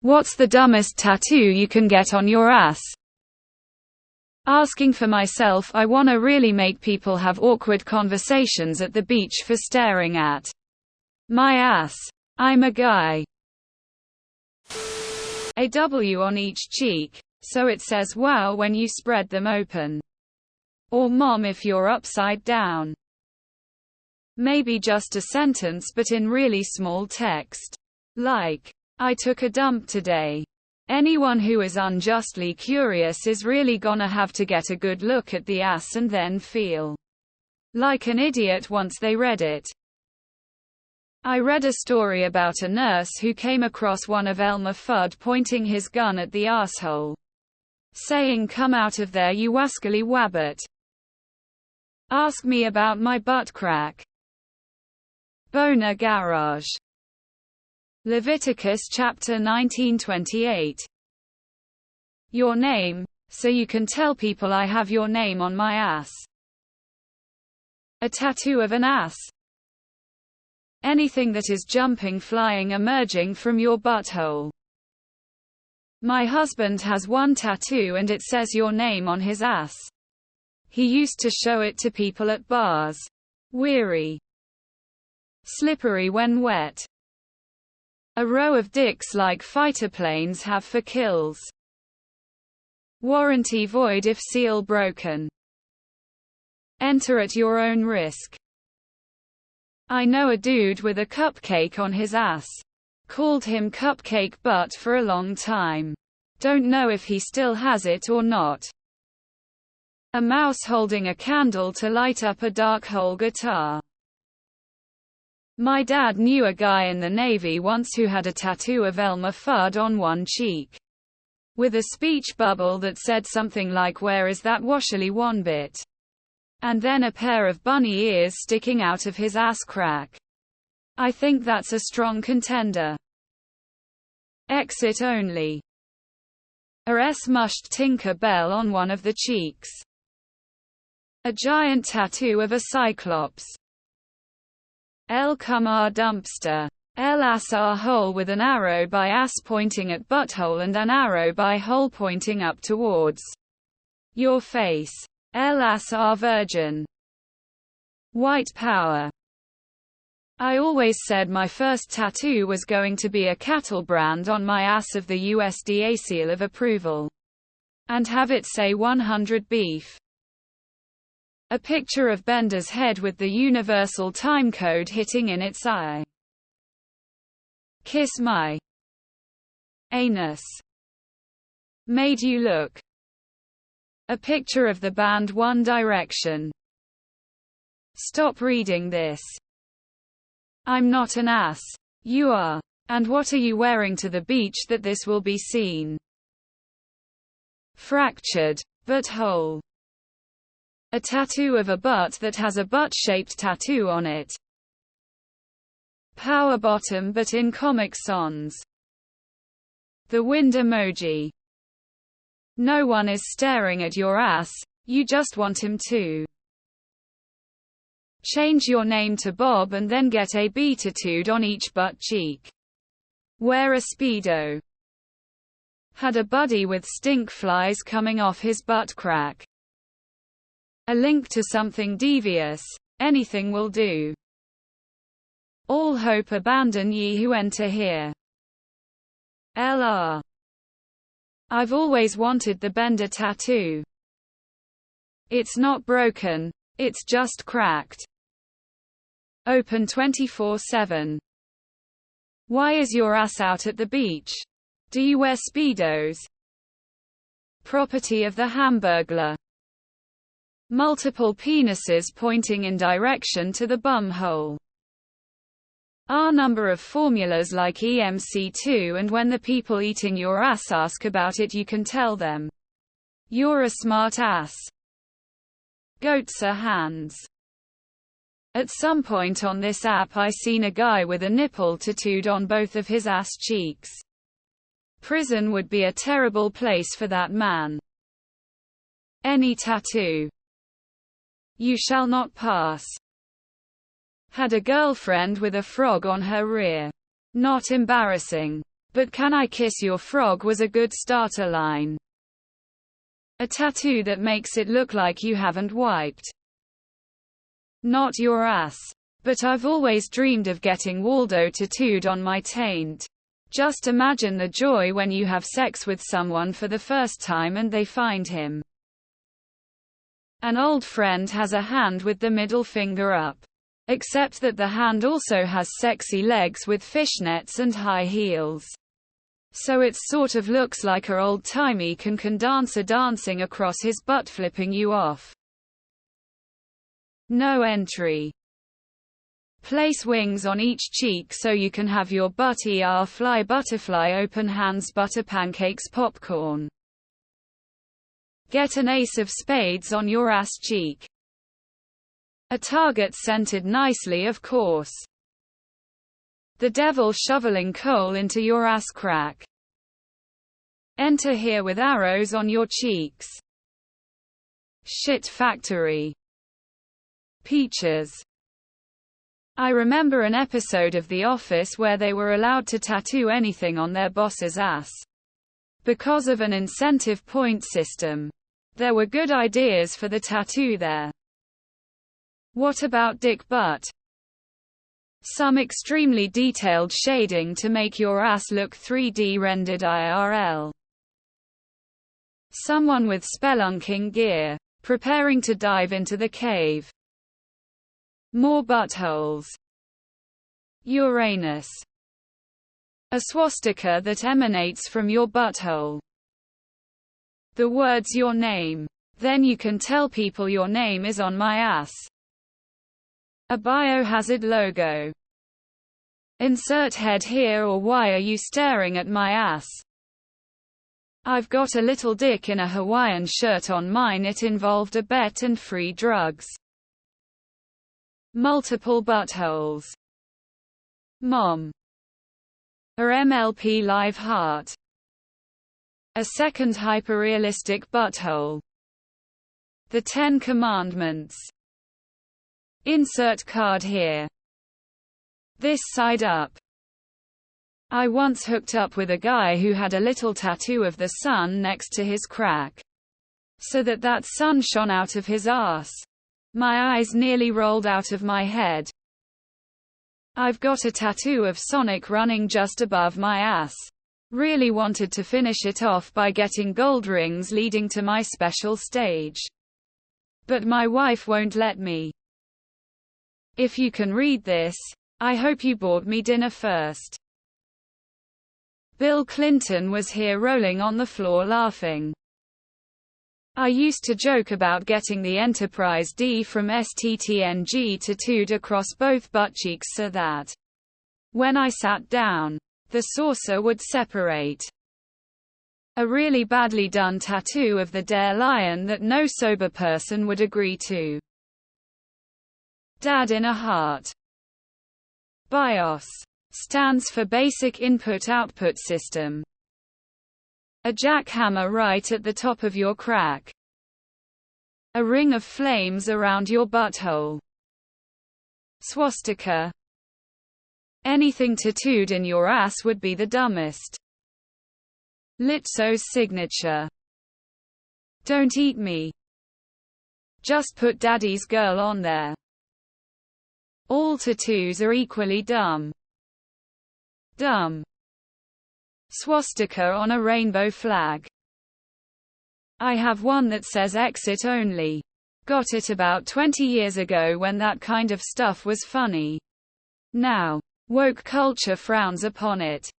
What's the dumbest tattoo you can get on your ass? Asking for myself, I wanna really make people have awkward conversations at the beach for staring at my ass. I'm a guy. A W on each cheek, so it says wow when you spread them open. Or mom if you're upside down. Maybe just a sentence but in really small text. Like, I took a dump today. Anyone who is unjustly curious is really gonna have to get a good look at the ass and then feel like an idiot once they read it. I read a story about a nurse who came across one of Elmer Fudd pointing his gun at the asshole, saying, "Come out of there, you wascally wabbit. Ask me about my butt crack." Boner Garage. Leviticus chapter 19:28. Your name, so you can tell people I have your name on my ass. A tattoo of an ass. Anything that is jumping, flying, emerging from your butthole. My husband has one tattoo and it says your name on his ass. He used to show it to people at bars. Weary. Slippery when wet. A row of dicks like fighter planes have for kills. Warranty void if seal broken. Enter at your own risk. I know a dude with a cupcake on his ass. Called him Cupcake Butt for a long time. Don't know if he still has it or not. A mouse holding a candle to light up a dark hole guitar. My dad knew a guy in the Navy once who had a tattoo of Elmer Fudd on one cheek, with a speech bubble that said something like, "Where is that washily one bit?" And then a pair of bunny ears sticking out of his ass crack. I think that's a strong contender. Exit only. A S-mushed Tinker Bell on one of the cheeks. A giant tattoo of a cyclops. El Kumar dumpster. El Asar hole with an arrow by ass pointing at butthole and an arrow by hole pointing up towards your face. El Asar virgin. White power. I always said my first tattoo was going to be a cattle brand on my ass of the USDA seal of approval. And have it say 100 beef. A picture of Bender's head with the universal time code hitting in its eye. Kiss my anus. Made you look. A picture of the band One Direction. Stop reading this. I'm not an ass. You are. And what are you wearing to the beach that this will be seen? Fractured, but whole. A tattoo of a butt that has a butt-shaped tattoo on it. Power bottom but in Comic Sans. The wind emoji. No one is staring at your ass, you just want him to. Change your name to Bob and then get a B tattooed on each butt cheek. Wear a Speedo. Had a buddy with stink flies coming off his butt crack. A link to something devious. Anything will do. All hope abandon ye who enter here. LR. I've always wanted the Bender tattoo. It's not broken, it's just cracked. Open 24/7. Why is your ass out at the beach? Do you wear Speedos? Property of the Hamburglar. Multiple penises pointing in direction to the bum hole. Are number of formulas like EMC2, and when the people eating your ass ask about it you can tell them you're a smart ass. Goats are hands. At some point on this app I seen a guy with a nipple tattooed on both of his ass cheeks. Prison would be a terrible place for that man. Any tattoo. You shall not pass. Had a girlfriend with a frog on her rear. Not embarrassing. But "Can I kiss your frog" was a good starter line. A tattoo that makes it look like you haven't wiped. Not your ass. But I've always dreamed of getting Waldo tattooed on my taint. Just imagine the joy when you have sex with someone for the first time and they find him. An old friend has a hand with the middle finger up. Except that the hand also has sexy legs with fishnets and high heels. So it sort of looks like a old-timey can dancer dancing across his butt flipping you off. No entry. Place wings on each cheek so you can have your butt fly butterfly open hands butter pancakes popcorn. Get an ace of spades on your ass cheek. A target centered nicely, of course. The devil shoveling coal into your ass crack. Enter here with arrows on your cheeks. Shit factory. Peaches. I remember an episode of The Office where they were allowed to tattoo anything on their boss's ass. Because of an incentive point system. There were good ideas for the tattoo there. What about dick butt? Some extremely detailed shading to make your ass look 3D rendered IRL. Someone with spelunking gear, preparing to dive into the cave. More buttholes. Uranus. A swastika that emanates from your butthole. The words "your name." Then you can tell people your name is on my ass. A biohazard logo. Insert head here or why are you staring at my ass? I've got a little dick in a Hawaiian shirt on mine. It involved a bet and free drugs. Multiple buttholes. Mom. A MLP live heart. A second hyperrealistic butthole. The 10 Commandments. Insert card here. This side up. I once hooked up with a guy who had a little tattoo of the sun next to his crack. So that sun shone out of his ass. My eyes nearly rolled out of my head. I've got a tattoo of Sonic running just above my ass. Really wanted to finish it off by getting gold rings leading to my special stage. But my wife won't let me. If you can read this, I hope you bought me dinner first. Bill Clinton was here rolling on the floor laughing. I used to joke about getting the Enterprise D from STTNG tattooed across both butt cheeks so that when I sat down, the saucer would separate. A really badly done tattoo of the Dare Lion that no sober person would agree to. Dad in a heart. BIOS stands for Basic Input-Output System. A jackhammer right at the top of your crack. A ring of flames around your butthole. Swastika. Anything tattooed in your ass would be the dumbest. Lizzo's signature. Don't eat me. Just put Daddy's Girl on there. All tattoos are equally dumb. Dumb. Swastika on a rainbow flag. I have one that says exit only. Got it about 20 years ago when that kind of stuff was funny. Now, woke culture frowns upon it.